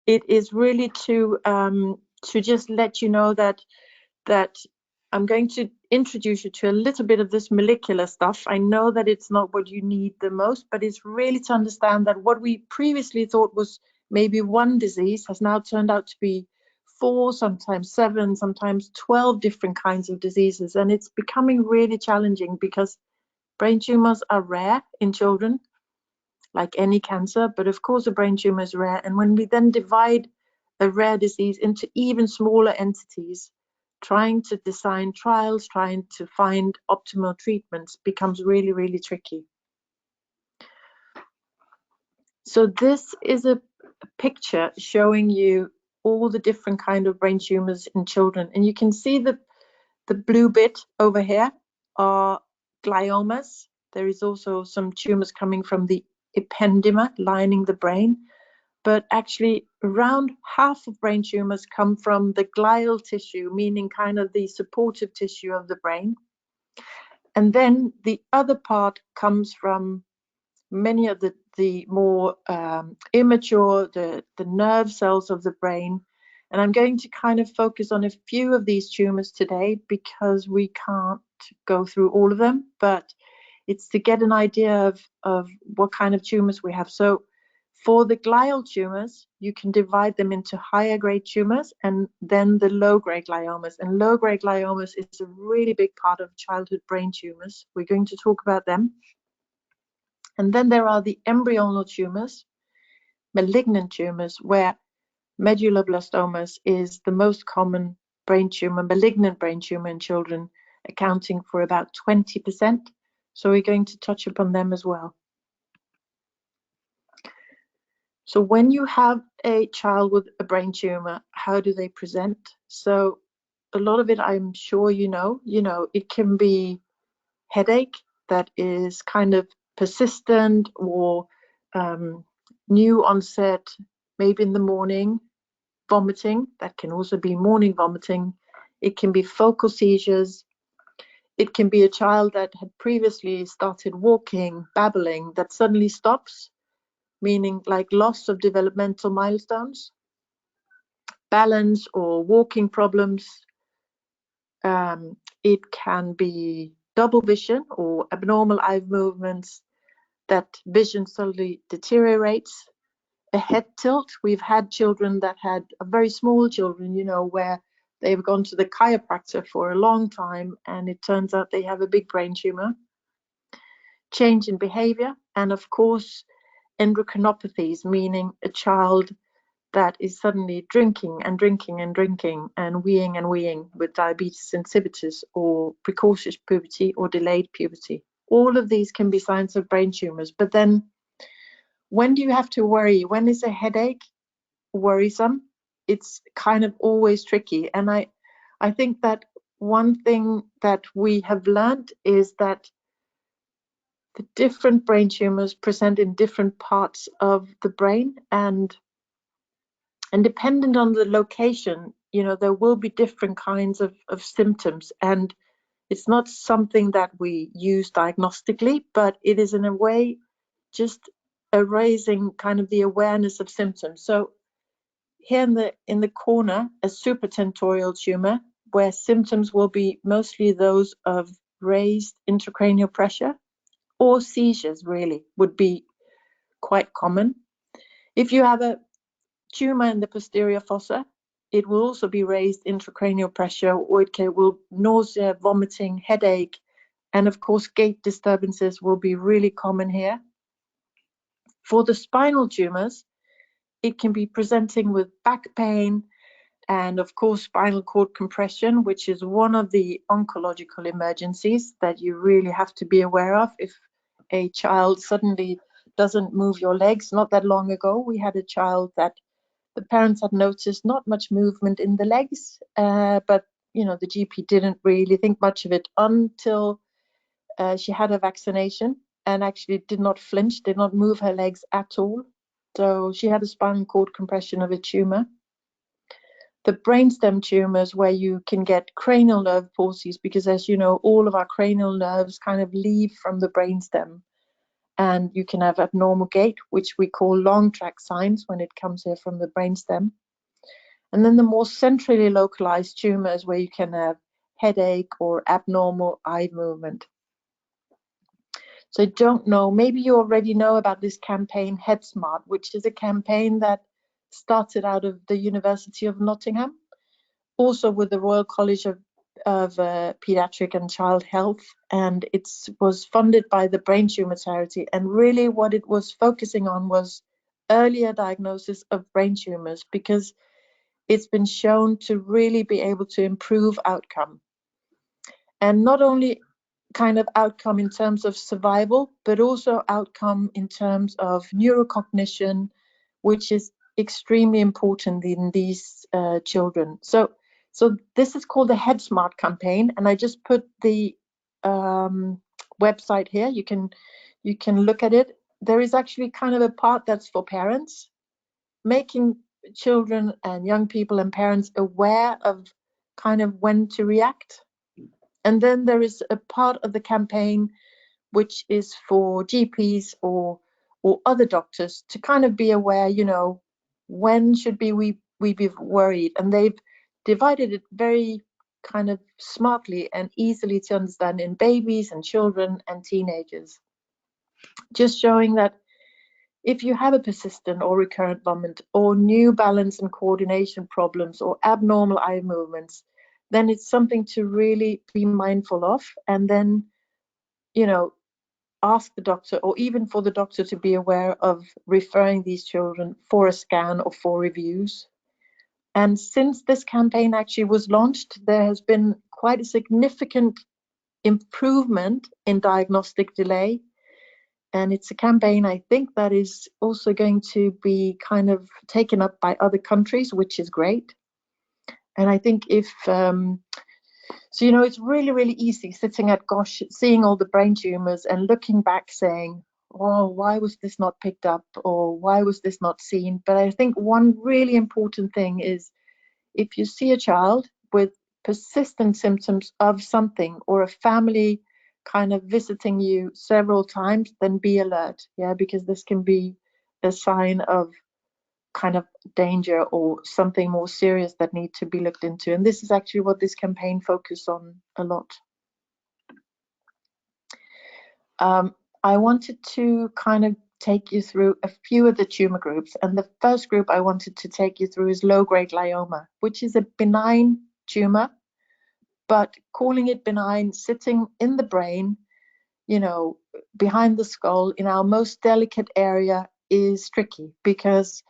it is really to just let you know that I'm going to introduce you to a little bit of this molecular stuff. I know that it's not what you need the most, but it's really to understand that what we previously thought was maybe one disease has now turned out to be 4, sometimes 7, sometimes 12 different kinds of diseases. And it's becoming really challenging because brain tumors are rare in children, like any cancer, but of course a brain tumor is rare. And when we then divide a rare disease into even smaller entities, trying to design trials, trying to find optimal treatments becomes really, really tricky. So this is a picture showing you all the different kind of brain tumors in children. And you can see that the blue bit over here are gliomas. There is also some tumors coming from the ependyma lining the brain. But actually around half of brain tumors come from the glial tissue, meaning kind of the supportive tissue of the brain. And then the other part comes from many of the more immature, the nerve cells of the brain. And I'm going to kind of focus on a few of these tumors today because we can't go through all of them, but it's to get an idea of what kind of tumors we have. So for the glial tumors, you can divide them into higher grade tumors and then the low grade gliomas. And low grade gliomas is a really big part of childhood brain tumors. We're going to talk about them. And then there are the embryonal tumors, malignant tumors, where medulloblastomas is the most common brain tumor, malignant brain tumor in children, accounting for about 20%. So we're going to touch upon them as well. So when you have a child with a brain tumor, how do they present? So a lot of it, I'm sure you know, it can be headache that is kind of persistent or new onset, maybe in the morning, vomiting, that can also be morning vomiting. It can be focal seizures. It can be a child that had previously started walking, babbling, that suddenly stops, meaning like loss of developmental milestones, balance or walking problems. It can be double vision or abnormal eye movements, that vision suddenly deteriorates. A head tilt. We've had children that had very small children, where they've gone to the chiropractor for a long time and it turns out they have a big brain tumor. Change in behavior, and of course endocrinopathies, meaning a child that is suddenly drinking and drinking and drinking and weeing with diabetes insipidus or precocious puberty or delayed puberty. All of these can be signs of brain tumors. But then when do you have to worry? When is a headache worrisome? It's kind of always tricky. And I think that one thing that we have learned is that the different brain tumors present in different parts of the brain, and dependent on the location, there will be different kinds of symptoms. And it's not something that we use diagnostically, but it is in a way just raising kind of the awareness of symptoms. So here in the corner, a supratentorial tumor, where symptoms will be mostly those of raised intracranial pressure, or seizures really would be quite common. If you have a tumor in the posterior fossa, it will also be raised intracranial pressure, or it will nausea, vomiting, headache, and of course gait disturbances will be really common here. For the spinal tumors, it can be presenting with back pain and of course spinal cord compression, which is one of the oncological emergencies that you really have to be aware of. If a child suddenly doesn't move your legs, not that long ago we had a child that the parents had noticed not much movement in the legs, but the GP didn't really think much of it until she had a vaccination and actually did not flinch, did not move her legs at all. So she had a spinal cord compression of a tumor. The brainstem tumors, where you can get cranial nerve palsies, because as you know, all of our cranial nerves kind of leave from the brainstem. and you can have abnormal gait, which we call long track signs when it comes here from the brainstem. And then the more centrally localized tumors where you can have headache or abnormal eye movement. So I don't know, maybe you already know about this campaign Headsmart, which is a campaign that started out of the University of Nottingham, also with the Royal College of Pediatric and Child Health, and it was funded by the Brain Tumor Charity. And really what it was focusing on was earlier diagnosis of brain tumors, because it's been shown to really be able to improve outcome. And not only kind of outcome in terms of survival, but also outcome in terms of neurocognition, which is extremely important in these children. So this is called the Headsmart campaign, and I just put the website here. You can look at it. There is actually kind of a part that's for parents, making children and young people and parents aware of kind of when to react. And then there is a part of the campaign which is for GPs or other doctors to kind of be aware, you know, when should we be worried. And they've divided it very kind of smartly and easily to understand in babies and children and teenagers, just showing that if you have a persistent or recurrent vomit or new balance and coordination problems or abnormal eye movements, then it's something to really be mindful of. And then, you know, ask the doctor, or even for the doctor to be aware of referring these children for a scan or for reviews. And since this campaign actually was launched, there has been quite a significant improvement in diagnostic delay. And it's a campaign, I think, that is also going to be kind of taken up by other countries, which is great. And I think if, so, you know, it's really, really easy sitting at GOSH, seeing all the brain tumors and looking back saying, oh, why was this not picked up, or why was this not seen? But I think one really important thing is, if you see a child with persistent symptoms of something, or a family kind of visiting you several times, then be alert, yeah, because this can be a sign of kind of danger or something more serious that need to be looked into. And this is actually what this campaign focuses on a lot. I wanted to kind of take you through a few of the tumor groups, and the first group I wanted to take you through is low-grade glioma, which is a benign tumor, but calling it benign, sitting in the brain, you know, behind the skull in our most delicate area, is tricky because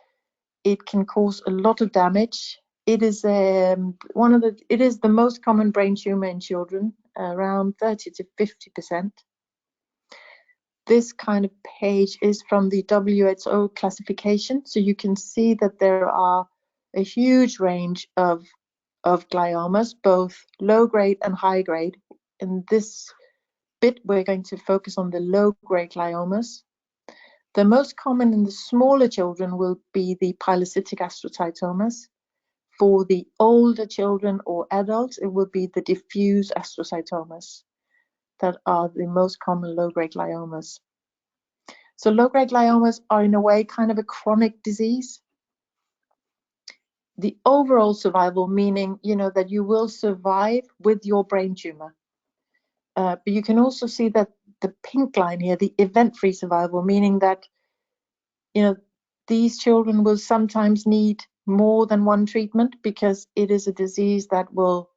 it can cause a lot of damage. It is it is the most common brain tumor in children, around 30 to 50%. This kind of page is from the WHO classification, so you can see that there are a huge range of gliomas, both low grade and high grade. In this bit, we're going to focus on the low grade gliomas. The most common in the smaller children will be the pilocytic astrocytomas. For the older children or adults, it will be the diffuse astrocytomas that are the most common low-grade gliomas. So low-grade gliomas are in a way kind of a chronic disease. The overall survival, meaning, you know, that you will survive with your brain tumor. But you can also see that the pink line here, the event-free survival, meaning that, you know, these children will sometimes need more than one treatment because it is a disease that will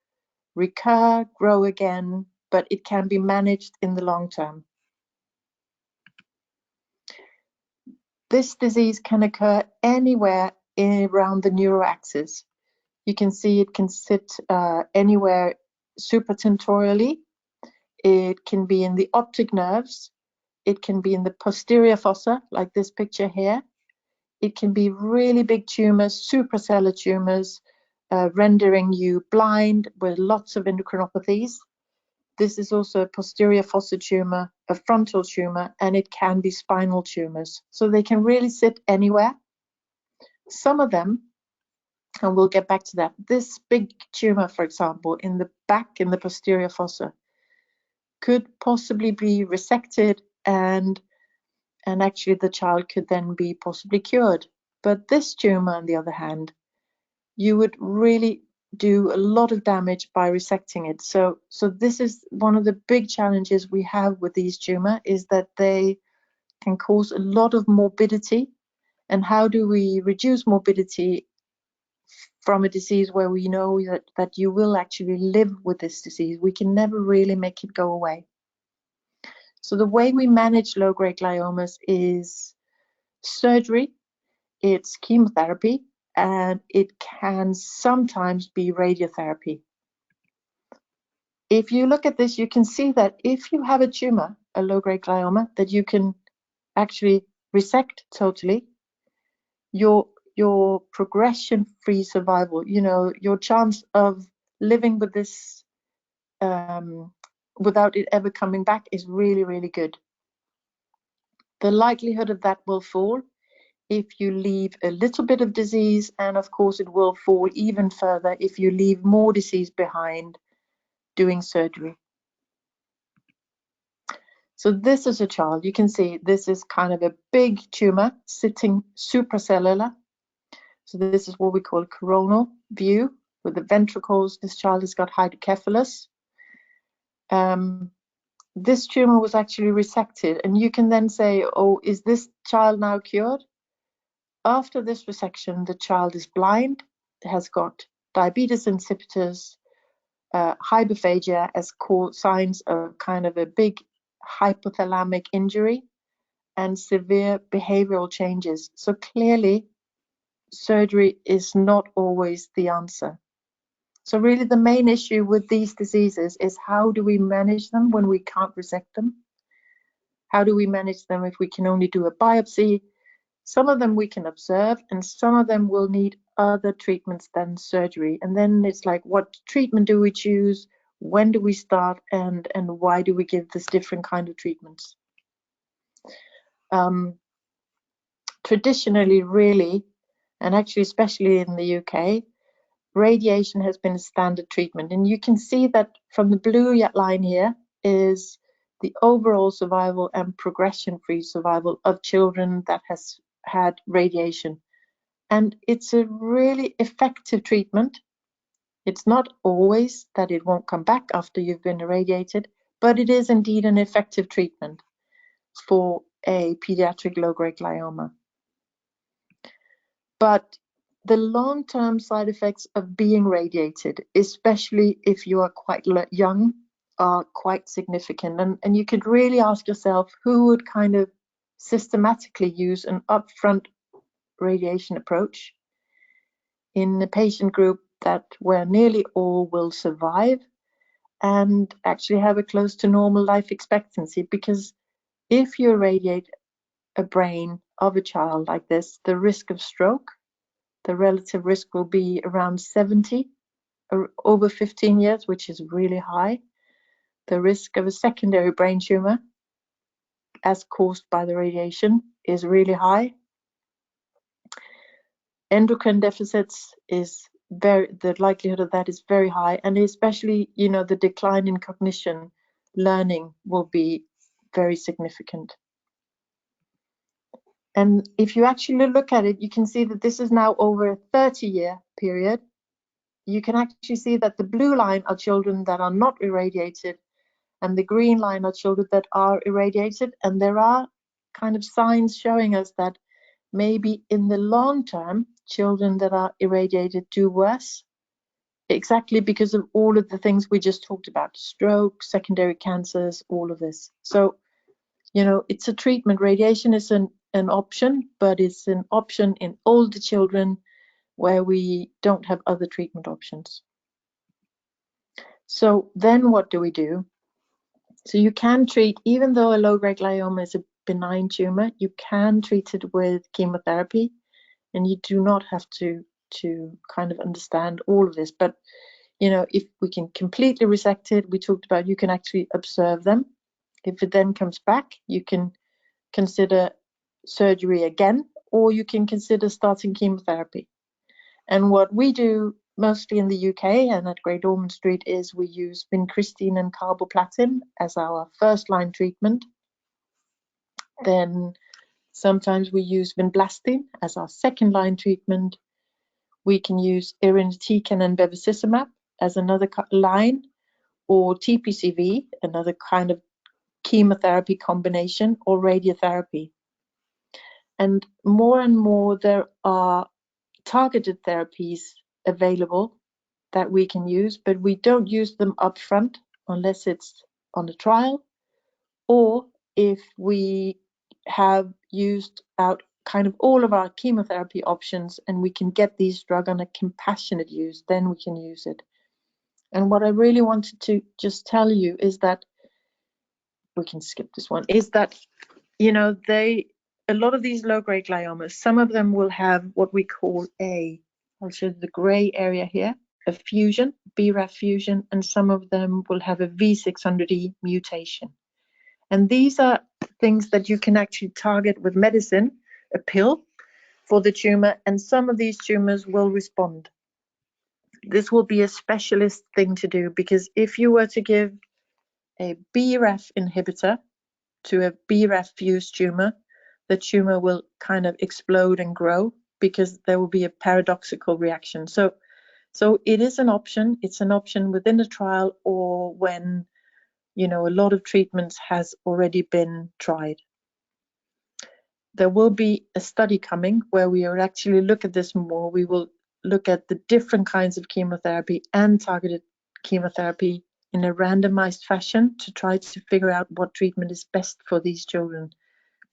recur, grow again, but it can be managed in the long term. This disease can occur anywhere around the neuroaxis. You can see it can sit anywhere supratentorially. It can be in the optic nerves. It can be in the posterior fossa, like this picture here. It can be really big tumors, supracellular tumors, rendering you blind with lots of endocrinopathies. This is also a posterior fossa tumor, a frontal tumor, and it can be spinal tumors. So they can really sit anywhere. Some of them, and we'll get back to that, this big tumor, for example, in the back, in the posterior fossa, could possibly be resected and and actually the child could then be possibly cured. But this tumor, on the other hand, you would really do a lot of damage by resecting it. So this is one of the big challenges we have with these tumors, is that they can cause a lot of morbidity. And how do we reduce morbidity from a disease where we know that you will actually live with this disease? We can never really make it go away. So the way we manage low-grade gliomas is surgery, it's chemotherapy, and it can sometimes be radiotherapy. If you look at this, you can see that if you have a tumor, a low-grade glioma, that you can actually resect totally, your progression-free survival, your chance of living with this without it ever coming back is really, really good. The likelihood of that will fall if you leave a little bit of disease, and of course it will fall even further if you leave more disease behind doing surgery. So this is a child. You can see this is kind of a big tumor sitting supracellular. So this is what we call coronal view with the ventricles. This child has got hydrocephalus. This tumor was actually resected, and you can then say, oh, is this child now cured? After this resection, the child is blind, has got diabetes insipidus, hyperphagia as signs of kind of a big hypothalamic injury, and severe behavioral changes. So clearly, surgery is not always the answer. So really the main issue with these diseases is, how do we manage them when we can't resect them? How do we manage them if we can only do a biopsy? Some of them we can observe, and some of them will need other treatments than surgery. And then it's like, what treatment do we choose? When do we start? And why do we give this different kind of treatments? Traditionally, really, and actually especially in the UK, radiation has been a standard treatment. And you can see that from the blue line here is the overall survival and progression-free survival of children that has had radiation. And it's a really effective treatment. It's not always that it won't come back after you've been irradiated, but it is indeed an effective treatment for a pediatric low-grade glioma. But the long-term side effects of being radiated, especially if you are quite young, are quite significant. And you could really ask yourself, who would kind of systematically use an upfront radiation approach in a patient group where nearly all will survive and actually have a close to normal life expectancy? Because if you irradiate a brain of a child like this, the risk of stroke, the relative risk will be around 70 over 15 years, which is really high. The risk of a secondary brain tumor as caused by the radiation is really high. Endocrine deficits the likelihood of that is very high, and especially, the decline in cognition, learning will be very significant. And if you actually look at it, you can see that this is now over a 30-year period. You can actually see that the blue line are children that are not irradiated, and the green line are children that are irradiated. And there are kind of signs showing us that maybe in the long term, children that are irradiated do worse, exactly because of all of the things we just talked about: stroke, secondary cancers, all of this. So, it's a treatment. Radiation is an option, but it's an option in older children where we don't have other treatment options. So then what do we do? So you can treat, even though a low-grade glioma is a benign tumor, you can treat it with chemotherapy, and you do not have to kind of understand all of this. But, if we can completely resect it, we talked about, you can actually observe them. If it then comes back, you can consider surgery again, or you can consider starting chemotherapy. And what we do mostly in the UK and at Great Ormond Street is we use vincristine and carboplatin as our first line treatment. Then Sometimes we use vinblastine as our second-line treatment. We can use irinotecan and bevacizumab as another line, or TPCV, another kind of chemotherapy combination, or radiotherapy. And more there are targeted therapies available that we can use, but we don't use them upfront unless it's on a trial, or if we have used out kind of all of our chemotherapy options and we can get these drugs on a compassionate use, then we can use it. And what I really wanted to just tell you is that, we can skip this one, is that, you know, a lot of these low-grade gliomas, some of them will have what we call I'll show you the gray area here, a fusion, BRAF fusion, and some of them will have a V600E mutation. And these are things that you can actually target with medicine, a pill for the tumor, and some of these tumors will respond. This will be a specialist thing to do, because if you were to give a BRAF inhibitor to a BRAF fused tumor, the tumor will kind of explode and grow because there will be a paradoxical reaction. So it is an option. It's an option within a trial, or when, you know, a lot of treatments has already been tried. There will be a study coming where we will actually look at this more. We will look at the different kinds of chemotherapy and targeted chemotherapy in a randomized fashion to try to figure out what treatment is best for these children,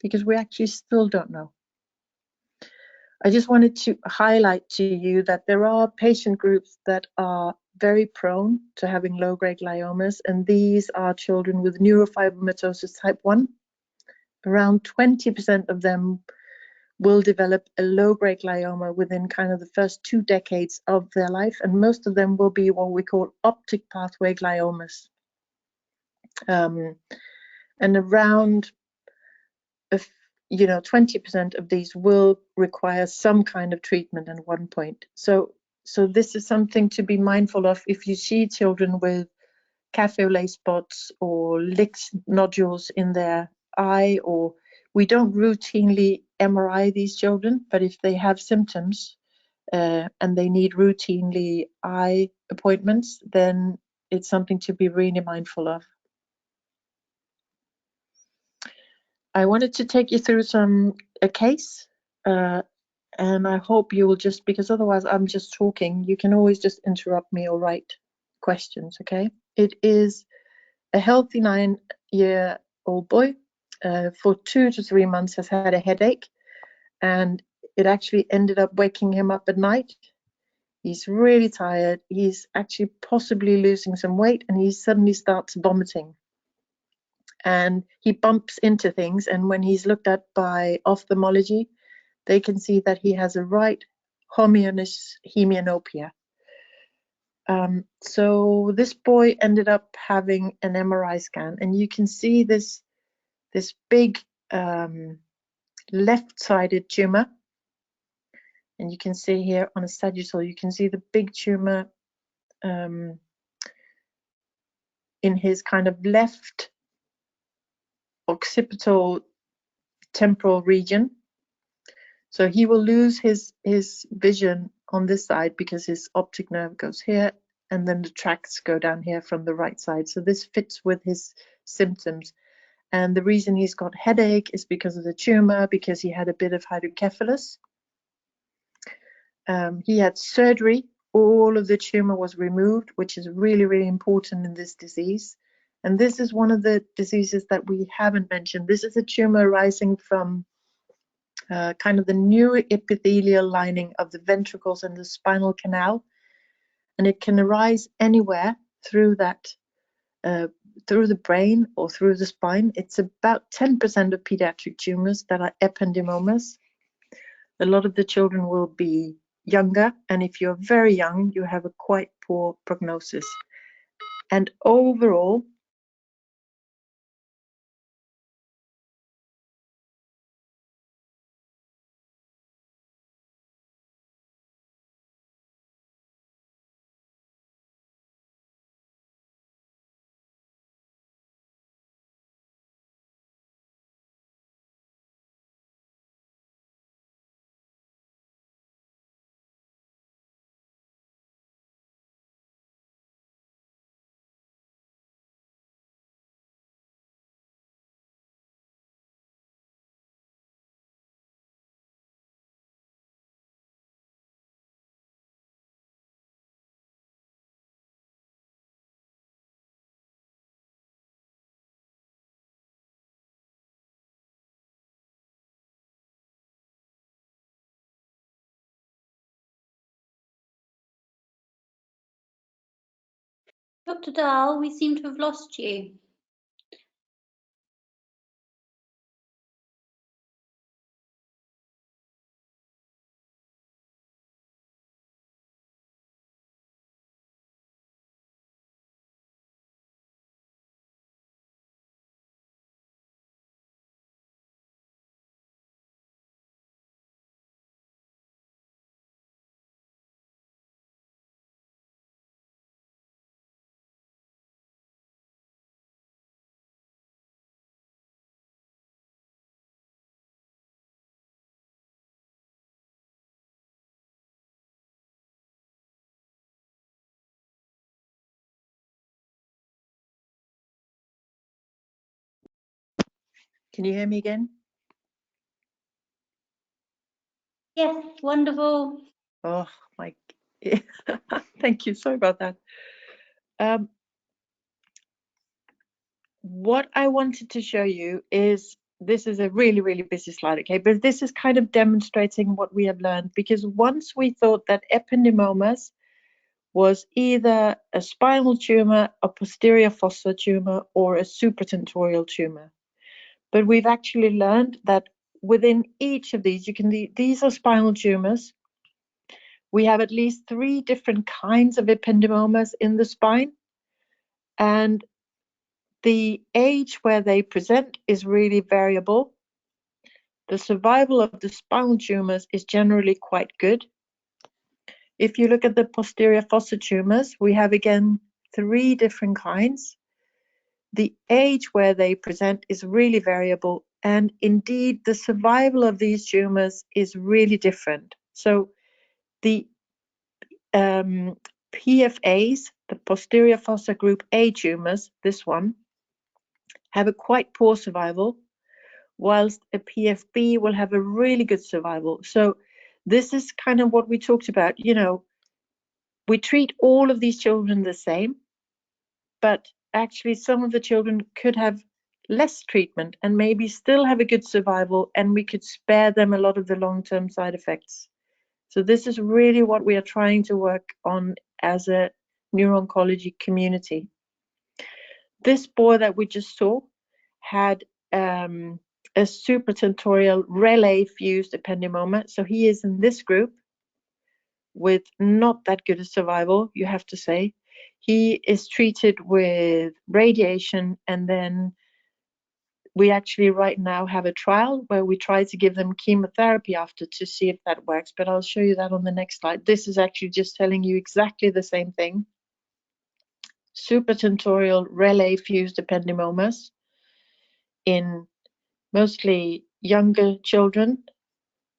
because we actually still don't know. I just wanted to highlight to you that there are patient groups that are very prone to having low-grade gliomas, and these are children with neurofibromatosis type 1. Around 20% of them will develop a low-grade glioma within kind of the first 2 decades of their life, and most of them will be what we call optic pathway gliomas. And around 20% of these will require some kind of treatment at one point. So this is something to be mindful of if you see children with cafe au lait spots or Lick's nodules in their eye, or we don't routinely MRI these children, but if they have symptoms and they need routinely eye appointments, then it's something to be really mindful of. I wanted to take you through a case, and I hope you will just, because otherwise I'm just talking, you can always just interrupt me or write questions, okay? It is a healthy 9-year-old boy, for 2 to 3 months has had a headache, and it actually ended up waking him up at night. He's really tired. He's actually possibly losing some weight, and he suddenly starts vomiting. And he bumps into things, and when he's looked at by ophthalmology, they can see that he has a right homogeneous hemianopia. So this boy ended up having an MRI scan, and you can see this big left-sided tumor, and you can see here on a sagittal, you can see the big tumor in his kind of left occipital temporal region. So he will lose his vision on this side because his optic nerve goes here, and then the tracts go down here from the right side. So this fits with his symptoms. And the reason he's got headache is because of the tumor, because he had a bit of hydrocephalus. He had surgery. All of the tumor was removed, which is really, really important in this disease. And this is one of the diseases that we haven't mentioned. This is a tumor arising from kind of the neuroepithelial lining of the ventricles and the spinal canal. And it can arise anywhere through that, through the brain or through the spine. It's about 10% of pediatric tumors that are ependymomas. A lot of the children will be younger, and if you're very young, you have a quite poor prognosis. And overall, Dr. Dahl, we seem to have lost you. Can you hear me again? Yes, wonderful. Oh, my. Thank you. Sorry about that. What I wanted to show you is, this is a really, really busy slide, okay? But this is kind of demonstrating what we have learned, because once we thought that ependymomas was either a spinal tumor, a posterior fossa tumor, or a supratentorial tumor. But we've actually learned that within each of these, these are spinal tumors. We have at least 3 different kinds of ependymomas in the spine, and the age where they present is really variable. The survival of the spinal tumors is generally quite good. If you look at the posterior fossa tumors, we have again 3 different kinds. The age where they present is really variable, and indeed the survival of these tumors is really different. So the PFAs, the posterior fossa group A tumors, this one, have a quite poor survival, whilst a PFB will have a really good survival. So this is kind of what we talked about. You know, we treat all of these children the same, but actually some of the children could have less treatment and maybe still have a good survival, and we could spare them a lot of the long-term side effects. So this is really what we are trying to work on as a neuro-oncology community. This boy that we just saw had a supratentorial relay fused ependymoma. So he is in this group with not that good a survival, you have to say. He is treated with radiation, and then we actually right now have a trial where we try to give them chemotherapy after to see if that works, but I'll show you that on the next slide. This is actually just telling you exactly the same thing. Supratentorial relay fused ependymomas in mostly younger children,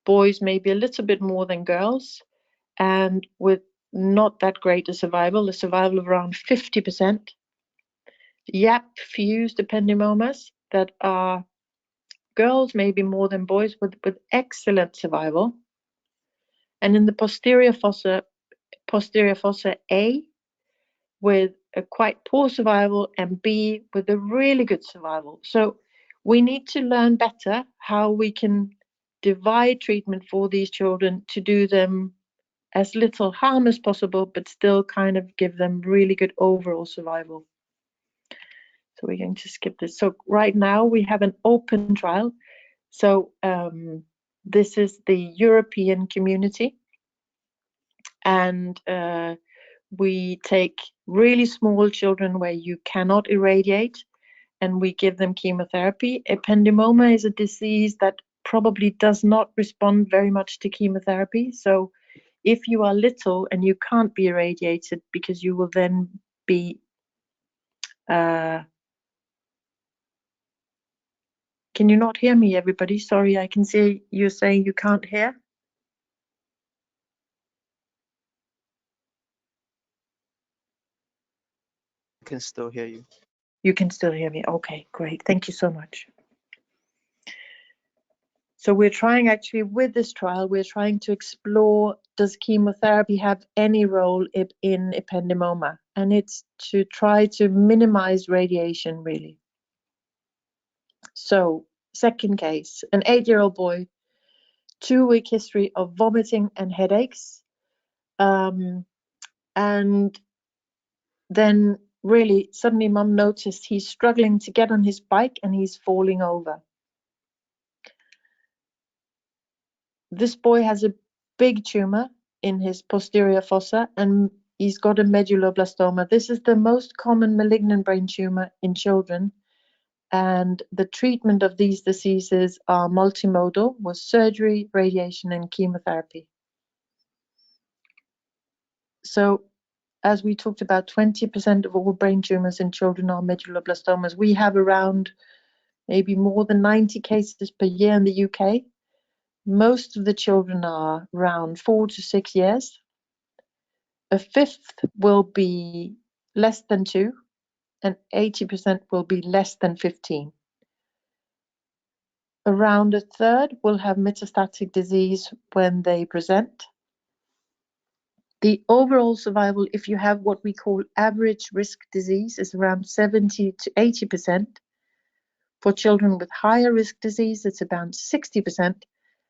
boys maybe a little bit more than girls, and with not that great a survival of around 50%. YAP fused ependymomas that are girls maybe more than boys with excellent survival. And in the posterior fossa A with a quite poor survival, and B with a really good survival. So we need to learn better how we can divide treatment for these children to do them as little harm as possible, but still kind of give them really good overall survival. So we're going to skip this. So right now we have an open trial. So this is the European community, and we take really small children where you cannot irradiate, and we give them chemotherapy. Ependymoma is a disease that probably does not respond very much to chemotherapy. So if you are little and you can't be irradiated, because you will then be can you not hear me, everybody? Sorry, I can see you're saying you can't hear. I can still hear you. You can still hear me. Okay, great. Thank you so much. So we're trying, actually with this trial, we're trying to explore, does chemotherapy have any role in ependymoma? And it's to try to minimize radiation, really. So second case, an 8-year-old boy, 2-week history of vomiting and headaches. And then really, suddenly mum noticed he's struggling to get on his bike and he's falling over. This boy has a big tumor in his posterior fossa and he's got a medulloblastoma. This is the most common malignant brain tumor in children, and the treatment of these diseases are multimodal with surgery, radiation and chemotherapy. So as we talked about, 20% of all brain tumors in children are medulloblastomas. We have around maybe more than 90 cases per year in the UK. Most of the children are around 4 to 6 years. A fifth will be less than 2, and 80% will be less than 15. Around a third will have metastatic disease when they present. The overall survival, if you have what we call average risk disease, is around 70 to 80%. For children with higher risk disease, it's around 60%.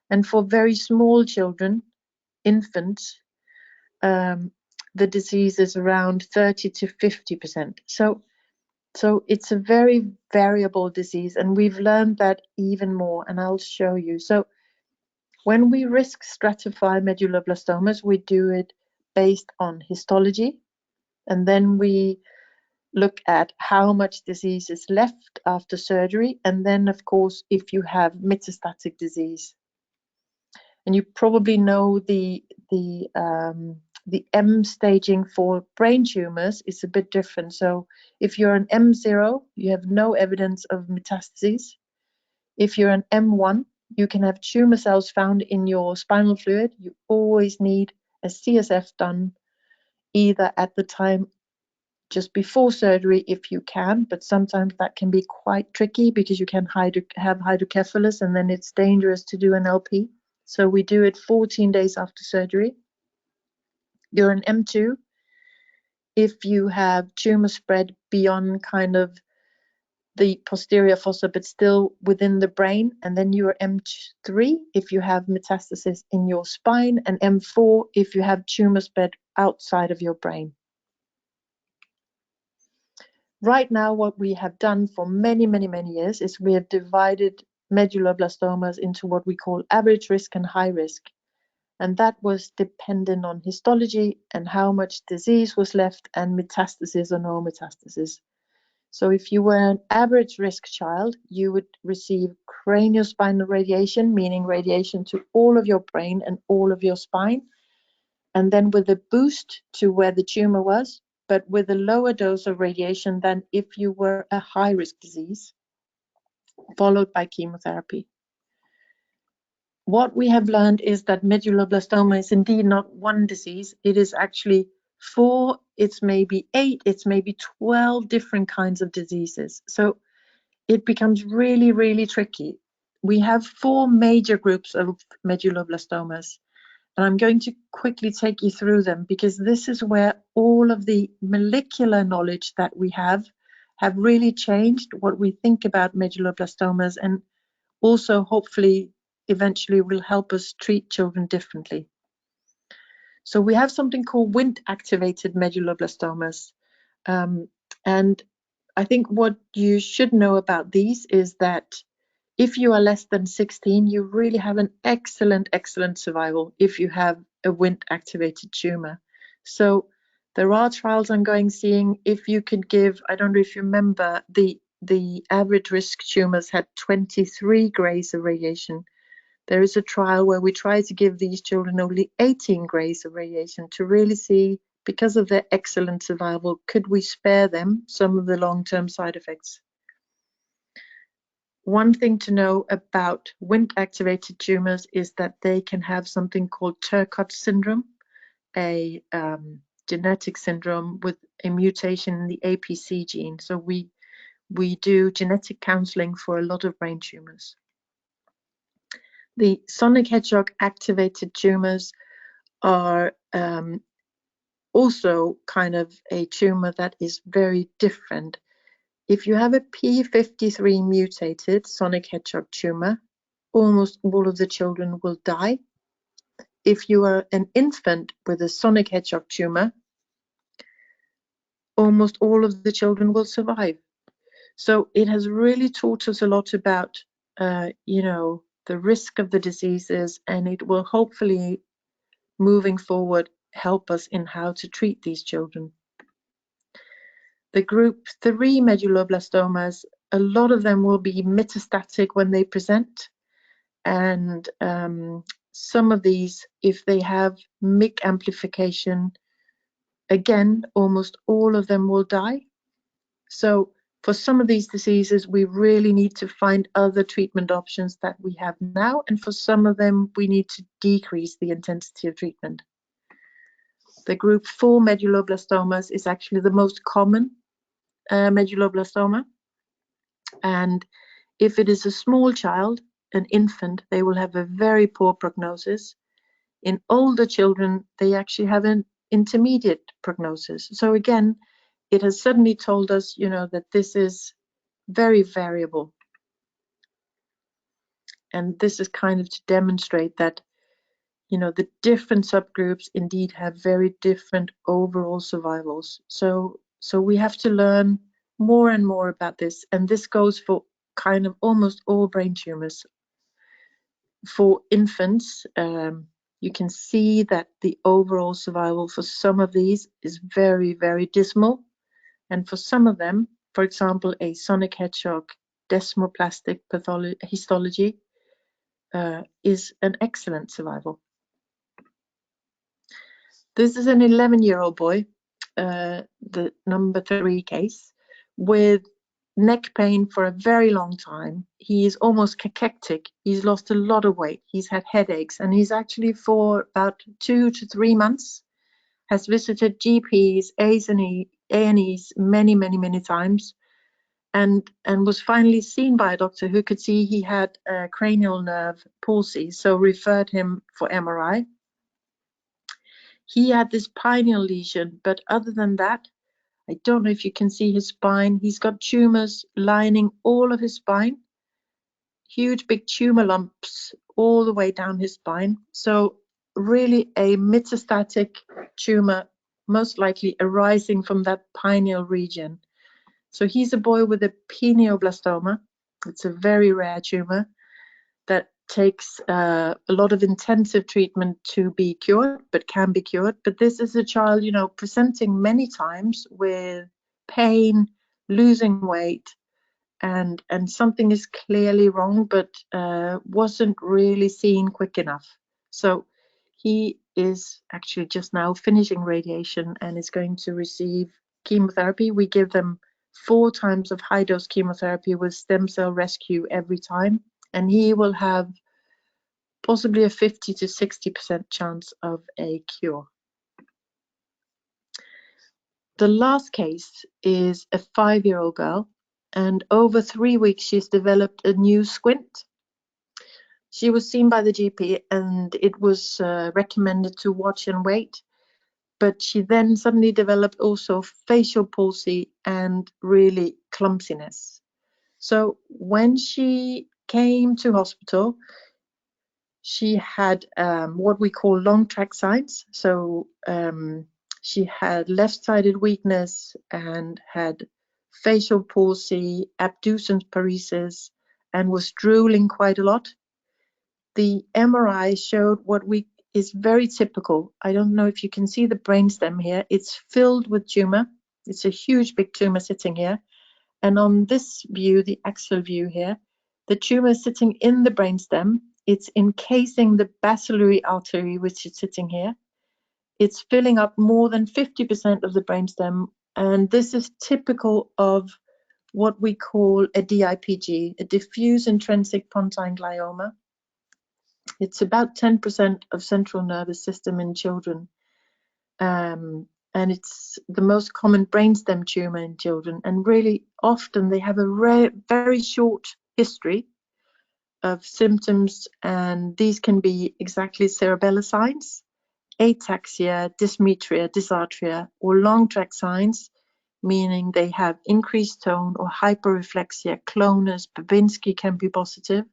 And for very small children, infants, the disease is around 30 to 50%. So it's a very variable disease, and we've learned that even more, and I'll show you. So when we risk stratify medulloblastomas, we do it based on histology, and then we look at how much disease is left after surgery, and then of course if you have metastatic disease. And you probably know the M staging for brain tumors is a bit different. So if you're an M0, you have no evidence of metastases. If you're an M1, you can have tumor cells found in your spinal fluid. You always need a CSF done either at the time just before surgery if you can, but sometimes that can be quite tricky because you can have hydrocephalus and then it's dangerous to do an LP. So we do it 14 days after surgery. You're an M2 if you have tumor spread beyond kind of the posterior fossa but still within the brain, and then you are M3 if you have metastasis in your spine, and M4 if you have tumor spread outside of your brain. Right now, what we have done for many years is we have divided medulloblastomas into what we call average risk and high risk. And that was dependent on histology and how much disease was left and metastasis or no metastasis. So if you were an average risk child, you would receive craniospinal radiation, meaning radiation to all of your brain and all of your spine, and then with a boost to where the tumor was, but with a lower dose of radiation than if you were a high risk disease, followed by chemotherapy. What we have learned is that medulloblastoma is indeed not one disease. It is actually 4, it's maybe 8, it's maybe 12 different kinds of diseases. So it becomes really tricky. We have 4 major groups of medulloblastomas, and I'm going to quickly take you through them because this is where all of the molecular knowledge that we have really changed what we think about medulloblastomas, and also hopefully eventually will help us treat children differently. So we have something called Windactivated medulloblastomas. And I think what you should know about these is that if you are less than 16, you really have an excellent survival if you have a Windactivated tumor. So there are trials ongoing seeing if you could give, I don't know if you remember, the average risk tumors had 23 grays of radiation. There is a trial where we try to give these children only 18 grays of radiation to really see, because of their excellent survival, could we spare them some of the long-term side effects. One thing to know about Wind-activated tumors is that they can have something called Turcot syndrome, a genetic syndrome with a mutation in the APC gene. So we do genetic counseling for a lot of brain tumors. The sonic hedgehog activated tumors are also kind of a tumor that is very different. If you have a P53 mutated sonic hedgehog tumor, almost all of the children will die. If you are an infant with a sonic hedgehog tumor, almost all of the children will survive. So it has really taught us a lot about, you know, the risk of the diseases, and it will hopefully, moving forward, help us in how to treat these children. The group 3 medulloblastomas, a lot of them will be metastatic when they present, and some of these, if they have MYC amplification, again, almost all of them will die. So for some of these diseases, we really need to find other treatment options that we have now, and for some of them, we need to decrease the intensity of treatment. The group 4 medulloblastomas is actually the most common medulloblastoma, and if it is a small child, an infant, they will have a very poor prognosis. In older children, they actually have an intermediate prognosis. So again, it has suddenly told us, you know, that this is very variable. And this is kind of to demonstrate that, you know, the different subgroups indeed have very different overall survivals. So we have to learn more and more about this. And this goes for kind of almost all brain tumors. For infants, you can see that the overall survival for some of these is very, very dismal. And for some of them, for example, a sonic hedgehog desmoplastic histology is an excellent survival. This is an 11-year-old boy, the number 3 case, with neck pain for a very long time. He is almost cachectic. He's lost a lot of weight. He's had headaches, and he's actually for about 2 to 3 months has visited GPs, A&Es many times, and was finally seen by a doctor who could see he had a cranial nerve palsy, so referred him for MRI. He had this pineal lesion, but other than that, I don't know if you can see his spine. He's got tumors lining all of his spine, huge big tumor lumps all the way down his spine. So really a metastatic tumor, most likely arising from that pineal region. So he's a boy with a pinealblastoma. It's a very rare tumor that takes a lot of intensive treatment to be cured, but can be cured. But this is a child, you know, presenting many times with pain, losing weight, and something is clearly wrong, but wasn't really seen quick enough. So he is actually just now finishing radiation and is going to receive chemotherapy. We give them 4 times of high-dose chemotherapy with stem cell rescue every time, and he will have possibly a 50 to 60% chance of a cure. The last case is a 5-year-old girl, and over 3 weeks she's developed a new squint. She was seen by the GP and it was recommended to watch and wait, but she then suddenly developed also facial palsy and really clumsiness. So when she came to hospital, she had what we call long track signs. So she had left-sided weakness and had facial palsy, abducens paresis, and was drooling quite a lot. The MRI showed what is very typical. I don't know if you can see the brainstem here. It's filled with tumor. It's a huge big tumor sitting here. And on this view, the axial view here, the tumor is sitting in the brainstem. It's encasing the basilar artery, which is sitting here. It's filling up more than 50% of the brainstem. And this is typical of what we call a DIPG, a diffuse intrinsic pontine glioma. It's about 10% of central nervous system in children. And it's the most common brainstem tumor in children. And really often they have a very short history of symptoms, and these can be exactly cerebellar signs, ataxia, dysmetria, dysarthria, or long track signs, meaning they have increased tone or hyperreflexia, clonus, Babinski can be positive.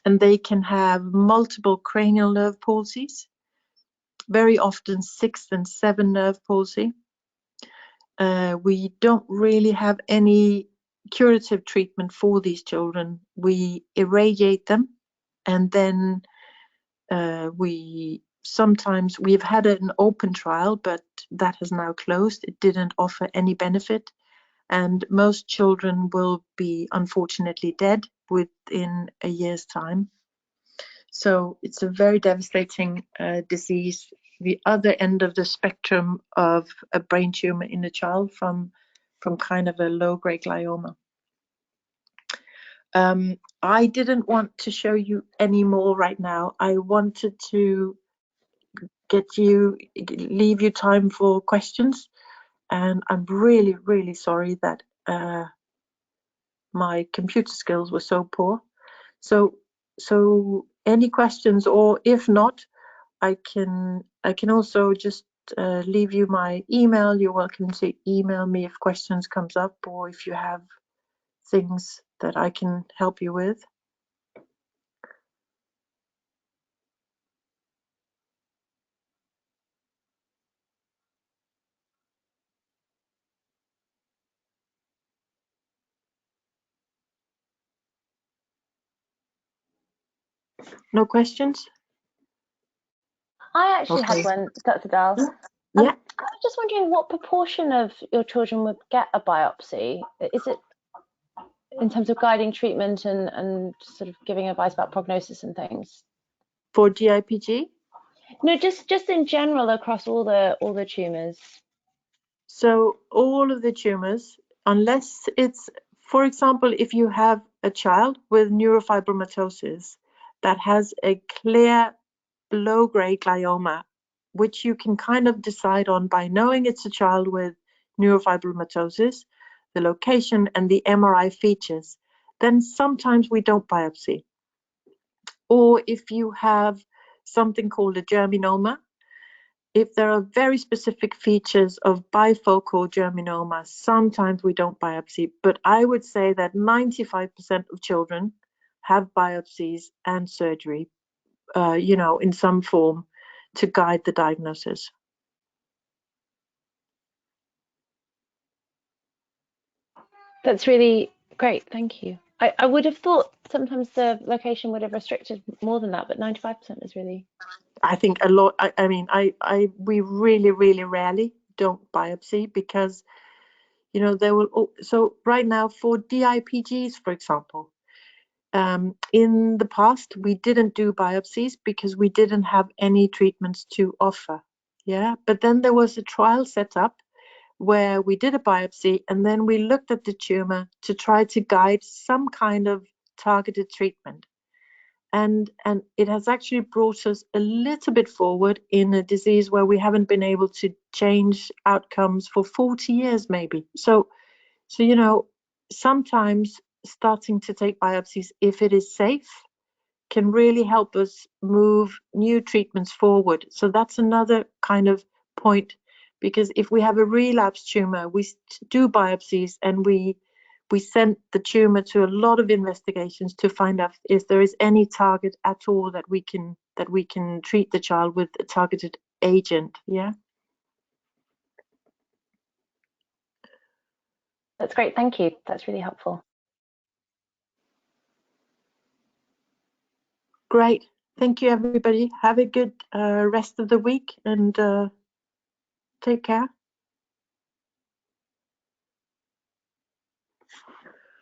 And they can have multiple cranial nerve palsies, very often 6th and 7th nerve palsy. we don't really have any curative treatment for these children. We irradiate them, and then we've had an open trial, but that has now closed. It didn't offer any benefit, and most children will be unfortunately dead within a year's time. So it's a very devastating disease, the other end of the spectrum of a brain tumor in a child from kind of a low-grade glioma. I didn't want to show you any more right now. I wanted to leave you time for questions, and I'm really, really sorry that my computer skills were so poor. So any questions, or if not, I can also just leave you my email. You're welcome to email me if questions comes up, or if you have things that I can help you with. No questions? I actually Okay. had one, Dr. Dahl. Yeah. I was just wondering what proportion of your children would get a biopsy? Is it in terms of guiding treatment and sort of giving advice about prognosis and things? For DIPG? No, just in general across all the tumors. So all of the tumors, unless it's, for example, if you have a child with neurofibromatosis that has a clear low-grade glioma, which you can kind of decide on by knowing it's a child with neurofibromatosis, the location and the MRI features, then sometimes we don't biopsy. Or if you have something called a germinoma, if there are very specific features of bifocal germinoma, sometimes we don't biopsy, but I would say that 95% of children have biopsies and surgery, in some form to guide the diagnosis. That's really great, thank you. I would have thought sometimes the location would have restricted more than that, but 95% is really... I think a lot, we really, really rarely don't biopsy because, they will, so right now for DIPGs, for example, in the past, we didn't do biopsies because we didn't have any treatments to offer. Yeah, but then there was a trial set up where we did a biopsy and then we looked at the tumor to try to guide some kind of targeted treatment. And it has actually brought us a little bit forward in a disease where we haven't been able to change outcomes for 40 years, maybe. So sometimes starting to take biopsies, if it is safe, can really help us move new treatments forward. So that's another kind of point, because if we have a relapse tumor, we do biopsies and we send the tumor to a lot of investigations to find out if there is any target at all that we can treat the child with a targeted agent. Yeah. That's great, thank you. That's really helpful. Great. Thank you, everybody. Have a good rest of the week and take care.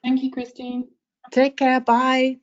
Thank you, Christine. Take care. Bye.